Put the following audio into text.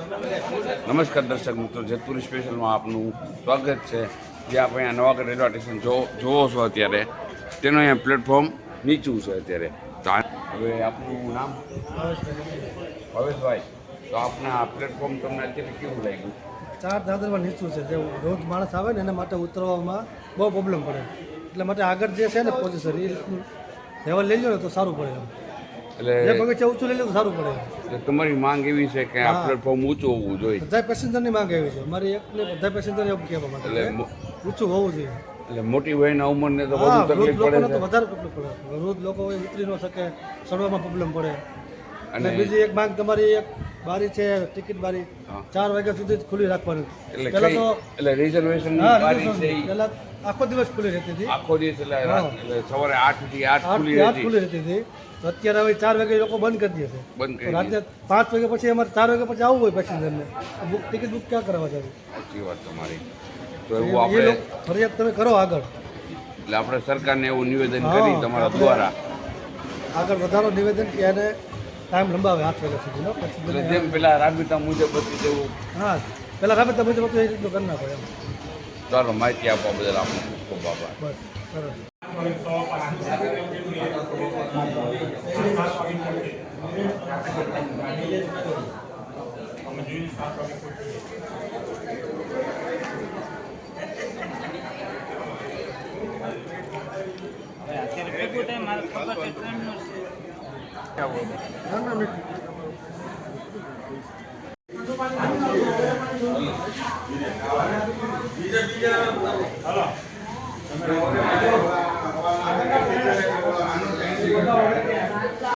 નમસ્કાર દર્શક મિત્રો, જેતપુર સ્પેશિયલમાં આપનું સ્વાગત છે. જે આપણે અહીંયા નવાગઢ રેલવે સ્ટેશન જોવો છો અત્યારે, તેનું અહીંયા પ્લેટફોર્મ નીચું છે અત્યારે. તો હવે આપનું નામ? ભવેશભાઈ. તો આપના આ પ્લેટફોર્મ તમને અત્યારે કેવું લાગ્યું? 4 દાદરમાં નીચું છે, જે રોજ માણસ આવે ને એના માટે ઉતરવામાં બહુ પ્રોબ્લેમ પડે. એટલે માટે આગળ જે છે ને પોઝિશન એ લેવલ લઈ લો ને તો સારું પડે. એટલે જે બગીચા ઊંચું લઈ લો તો સારું પડે. એટલે તમારી માંગ એવી છે કે આ પ્લેટફોર્મ ઊંચું હોવું જોઈએ. બધા પેસેન્જરની માંગ એવી છે, મારી એકને બધા પેસેન્જર એવું કહેવા માટે એટલે ઊંચું હોવું જોઈએ. એટલે મોટી વયના ઉંમરને તો વધુ તકલીફ પડે તો છે. વધારે તકલીફ પડે. વૃદ્ધ લોકો ઉતરી ન શકે, ચડવામાં પ્રોબ્લેમ પડે. અને બીજી એક માંગ તમારી, એક બારી છે ટિકિટ બારી, 4 વાગ્યા સુધી જ ખુલ્લી રાખવાની. એટલે રિઝર્વેશન પહેલા આખો દિવસ ખુલ્લી રહેતી હતી. આખો દિવસ એટલે સવારે 8 થી 8 ખુલ્લી રહેતી હતી. તો અત્યારે હવે 4 વાગે લોકો બંધ કરી દે છે. રાતે 5 વાગ્યા પછી અમારે 4 વાગ્યા પછી આવવું હોય પેસેન્જરને, ટિકિટ બુક ક્યાં કરવા જવું? સાચી વાત તમારી. તો એવું આપણે ફરિયાદ તમે કરો આગળ. એટલે આપણે સરકારને એવું નિવેદન કરી તમારા દ્વારા આગળ વધારો નિવેદન કે એને ટાઈમ લંબાવે 8 વાગ્યા સુધીનો. એટલે જેમ પેલા રાબેતા મુજબ હતી તેવું. હા, પહેલાં રાબેતા મુજબ હતું એ રીતનું કરી નાખો એમ. ચાલો, માહિતી આપવા બદલ આપનો ખૂબ ખૂબ આભાર. બસ સરસ.